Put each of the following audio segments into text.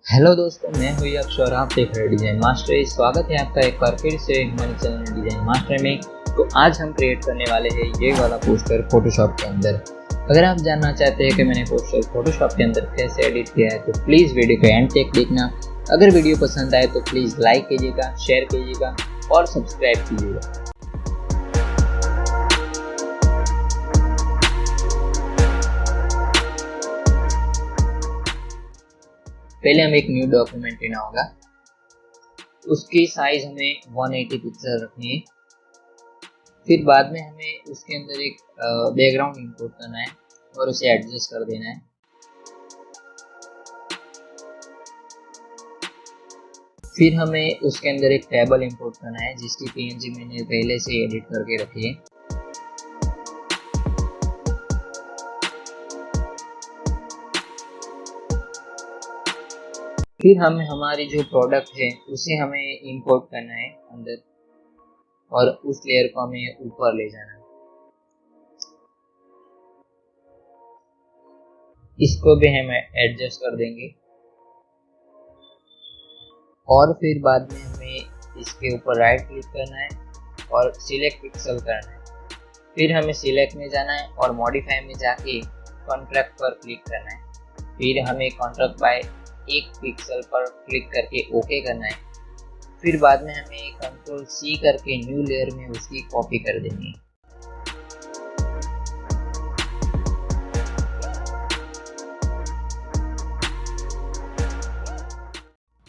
Hello दोस्तों, मैं हुई अक्षर, आप देख रहे डिजाइन मास्टर। स्वागत है आपका एक बार फिर से हमारे चैनल डिजाइन मास्टर में। तो आज हम क्रिएट करने वाले हैं ये वाला पोस्टर फोटोशॉप के अंदर। अगर आप जानना चाहते हैं कि मैंने पोस्टर फोटोशॉप के अंदर कैसे एडिट किया है तो प्लीज़ वीडियो को एंड तक देखना। अगर वीडियो पसंद आए तो प्लीज़ लाइक कीजिएगा, शेयर कीजिएगा और सब्सक्राइब कीजिएगा। पहले हमें एक न्यू डॉक्यूमेंट लेना होगा। उसकी साइज हमें 180 पिक्सल रखनी है। फिर बाद में हमें उसके अंदर एक बैकग्राउंड इंपोर्ट करना है और उसे एडजस्ट कर देना है। फिर हमें उसके अंदर एक टेबल इंपोर्ट करना है जिसकी पीएनजी मैंने पहले से एडिट करके रखी है। फिर हमें हमारी जो प्रोडक्ट है उसे हमें इंपोर्ट करना है अंदर और उस लेयर को हमें ऊपर ले जाना है। इसको भी हम एडजस्ट कर देंगे और फिर बाद में हमें इसके ऊपर राइट क्लिक करना है और सिलेक्ट पिक्सल करना है। फिर हमें सिलेक्ट में जाना है और मॉडिफाई में जाके कॉन्ट्रैक्ट पर क्लिक करना है। फिर हमें कॉन्ट्रैक्ट बाय 1 पिक्सल पर क्लिक करके ओके करना है। फिर बाद में हमें कंट्रोल C करके न्यू लेयर में उसकी कॉपी कर देनी है।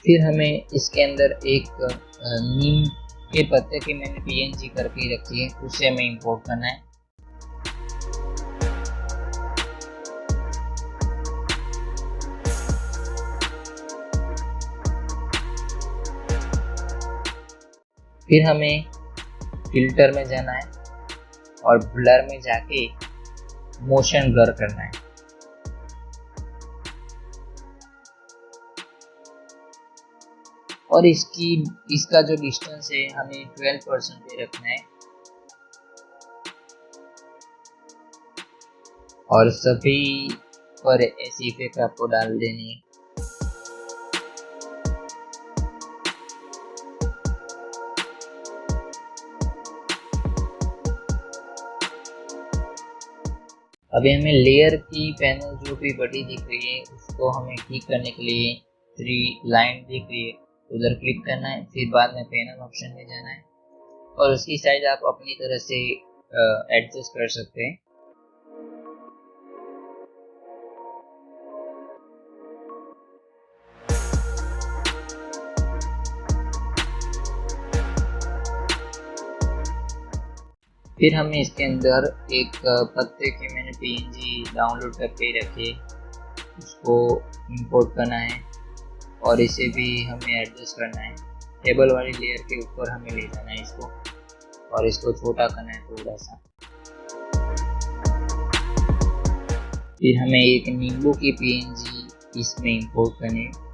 फिर हमें इसके अंदर एक नीम के पत्ते की मैंने पीएनजी करके रखी है, उसे हमें इंपोर्ट करना है। फिर हमें फिल्टर में जाना है और ब्लर में जाके मोशन ब्लर करना है। और इसका जो डिस्टेंस है हमें 12% पे रखना है और सभी पर ऐसी इफेक्ट आपको डाल देनी है। अभी हमें लेयर की पैनल जो भी बड़ी दिख रही है उसको हमें ठीक करने के लिए 3 लाइन दिख रही है, उधर क्लिक करना है। फिर बाद में पैनल ऑप्शन में जाना है और उसकी साइज आप अपनी तरह से एडजस्ट कर सकते हैं। फिर हमें इसके अंदर एक पत्ते की मैंने पीएनजी डाउनलोड करके रखी, उसको इंपोर्ट करना है और इसे भी हमें एडजस्ट करना है। टेबल वाली लेयर के ऊपर हमें ले जाना है इसको और इसको छोटा करना है थोड़ा सा। फिर हमें एक नींबू की पीएनजी इसमें इंपोर्ट करनी है।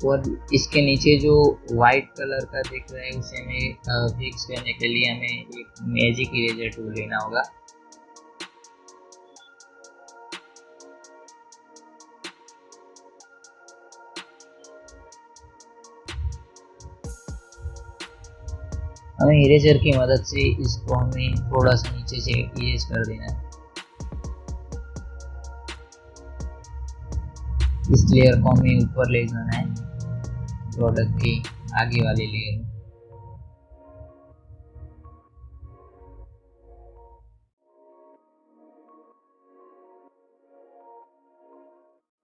और इसके नीचे जो वाइट कलर का दिख रहा है उसे हमें फिक्स करने के लिए हमें एक मैजिक इरेजर टूल लेना होगा। हमें इरेजर की मदद से इसको हमें थोड़ा सा नीचे से इरेज कर देना है। इस लेयर को हमें ऊपर ले जाना है प्रोडक्ट के आगे वाले लेयर में।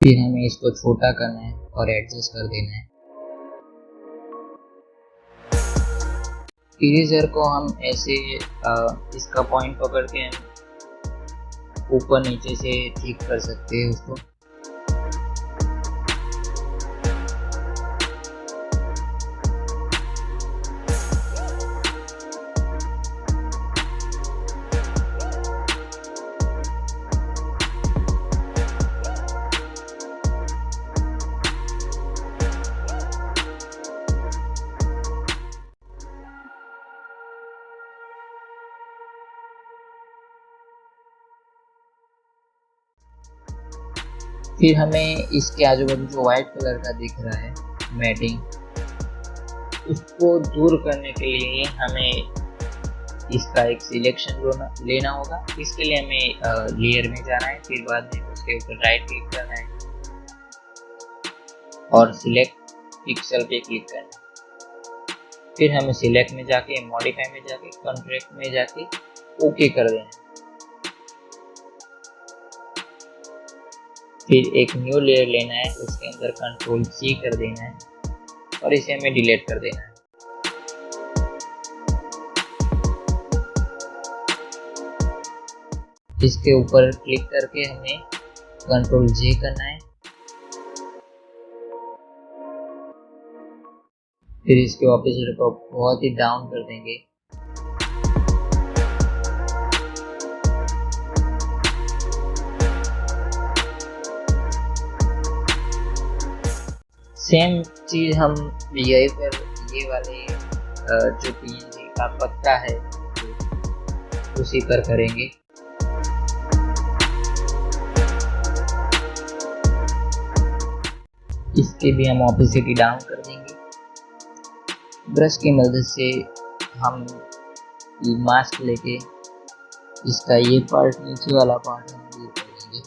फिर हमें इसको छोटा करना है और एडजस्ट कर देना है। इरेजर को हम ऐसे इसका पॉइंट पकड़ के हम ऊपर नीचे से ठीक कर सकते हैं उसको। फिर हमें इसके आजू बाजू जो व्हाइट कलर का दिख रहा है मैटिंग, उसको दूर करने के लिए हमें इसका एक सिलेक्शन लेना होगा। इसके लिए हमें लेयर में जाना है, फिर बाद में उसके ऊपर राइट क्लिक करना है और सिलेक्ट पिक्सल पे क्लिक करना है। फिर हमें सिलेक्ट में जाके, मॉडिफाई में जाके, कॉन्ट्रैक्ट में जाके ओके कर देना है। फिर एक न्यू लेयर लेना है, उसके अंदर कंट्रोल C कर देना है और इसे हमें डिलीट कर देना है। इसके ऊपर क्लिक करके हमें कंट्रोल J करना है। फिर इसके ऑपोजिट को बहुत ही डाउन कर देंगे। सेम चीज हम यही पर ये वाले जो PNG का पत्ता है उसी पर करेंगे। इसके भी हम ऑपोसिटी डाउन कर देंगे। ब्रश की मदद से हम मास्क लेके इसका ये पार्ट, नीचे वाला पार्ट हम दूर कर देंगे।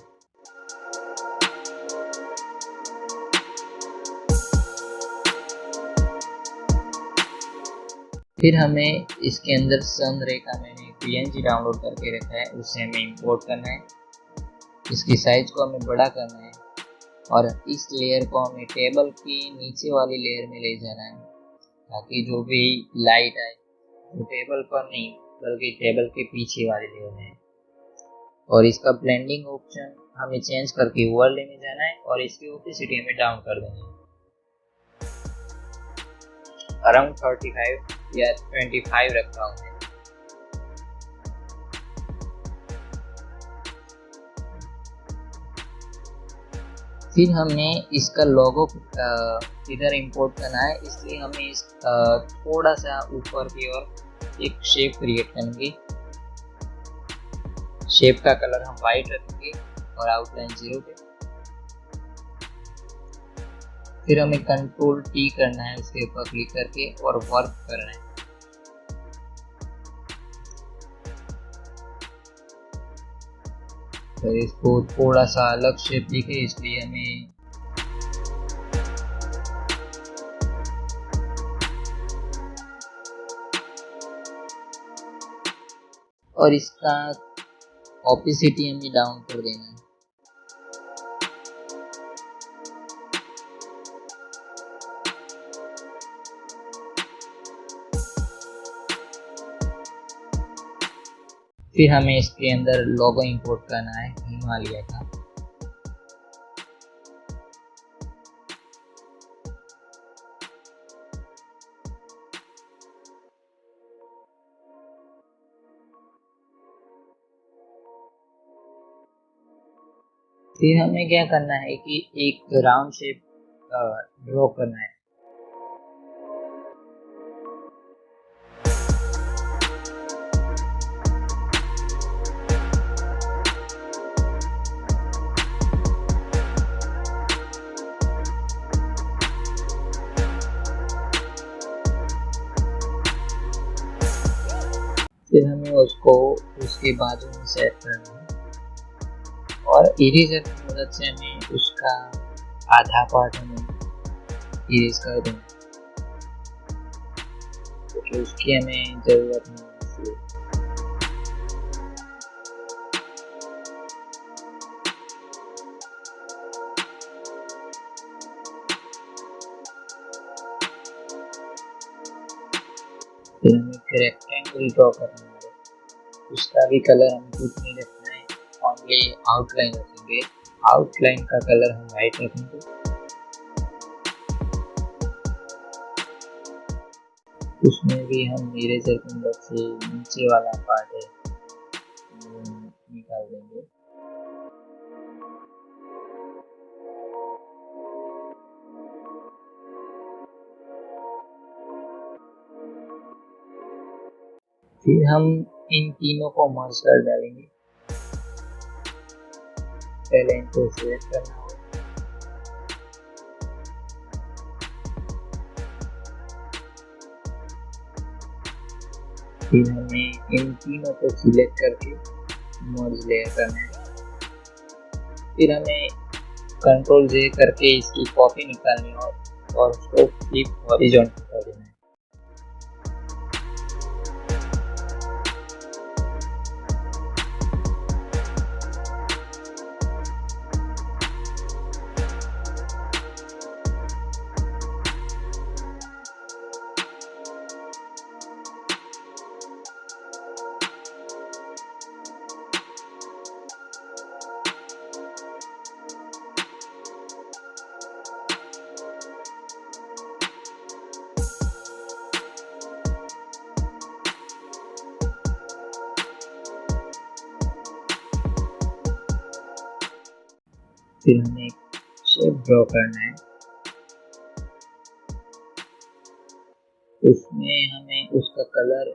फिर हमें इसके अंदर सन रे का मैंने PNG डाउनलोड करके रखा है, उसे हमें इंपोर्ट करना है। इसकी साइज को हमें बड़ा करना है और इस लेयर को हमें टेबल की नीचे वाली लेयर में ले जाना है, ताकि जो भी लाइट आए वो टेबल पर नहीं बल्कि टेबल के पीछे वाली लेयर में है। और इसका ब्लेंडिंग ऑप्शन हमें चेंज करके ओवरले में जाना है और इसकी ओपेसिटी हमें डाउन कर देनी है, अराउंड 35 या 25 रखता हूँ मैं। फिर हमें इसका लोगो इधर इंपोर्ट करना है, इसलिए हमें इस थोड़ा सा ऊपर की ओर एक शेप क्रिएट करेंगे। शेप का कलर हम वाइट रखेंगे और आउटलाइन 0 पे। फिर हमें कंट्रोल T करना है, उसके ऊपर क्लिक करके और वर्क करना है। तो इसको थोड़ा सा अलग शेप दिखे इसलिए हमें और इसका ऑपोसिटी हमें डाउन कर देना है। फिर हमें इसके अंदर लोगो इंपोर्ट करना है हिमालय का। फिर हमें क्या करना है कि एक राउंड शेप ड्रॉ करना है। फिर हमें उसको उसके बाजू में सेट करना है और इरेजर की मदद से हमें उसका आधा पार्ट हमें इरेज कर देना है, क्योंकि उसकी हमें ज़रूरत नहीं है इसलिए। फिर हमें एक रेक्टेंगल ड्रॉ करना है, उसका भी कलर हमें कुछ नहीं रखना है, ओनली आउटलाइन रखेंगे। आउटलाइन का कलर हम वाइट रखेंगे। उसमें भी हम इरेजर की मदद से नीचे वाला पार्ट है निकाल देंगे। फिर हम इन तीनों को मर्ज कर डालेंगे। पहले इनको सिलेक्ट करना होगा, फिर हमें इन तीनों को सिलेक्ट करके मर्ज लेयर करना है। फिर हमें कंट्रोल जे करके इसकी कॉपी निकालनी है और उसको फ्लिप हॉरिजॉन्टल कर देना है। फिर हमें एक शेप ड्रॉ करना है, उसमें हमें उसका कलर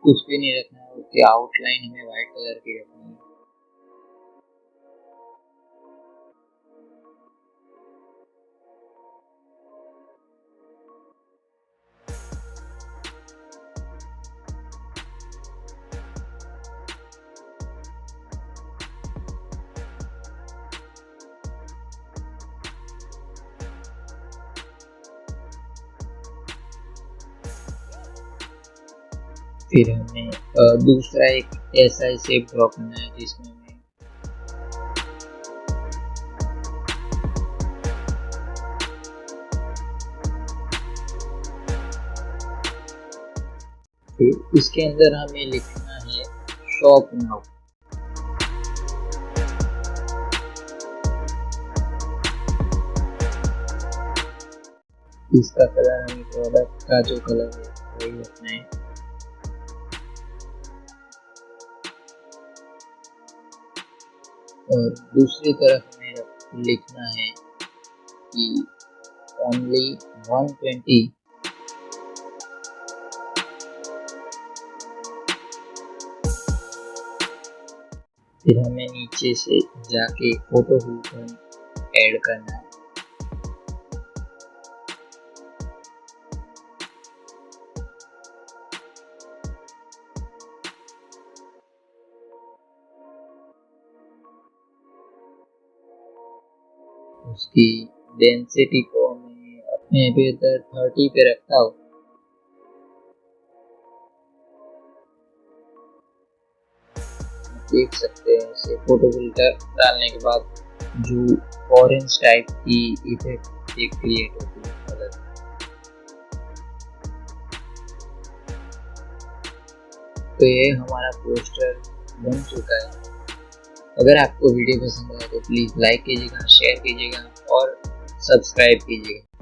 कुछ भी नहीं रखना है, उसकी आउटलाइन हमें वाइट कलर की रखनी है। फिर हमें दूसरा एक ऐसा शेप ड्रॉ करना है जिसमें हमें फिर इसके अंदर हमें लिखना है शॉप नाउ। इसका कलर हमें प्रोडक्ट का जो कलर है वही रखना है। और दूसरी तरफ हमें लिखना है कि ओनली 120। फिर हमें नीचे से जाके फोटो फिल्टर ऐड करना है। उसकी डेंसिटी को मैं अपने बेहतर 30 पे रखता हूँ। देख सकते हैं इसे फोटो फिल्टर डालने के बाद जो ऑरेंज टाइप की इफेक्ट एक क्रिएट होती है कलर। तो ये हमारा पोस्टर बन चुका है। अगर आपको वीडियो पसंद आए तो प्लीज़ लाइक कीजिएगा, शेयर कीजिएगा और सब्सक्राइब कीजिएगा।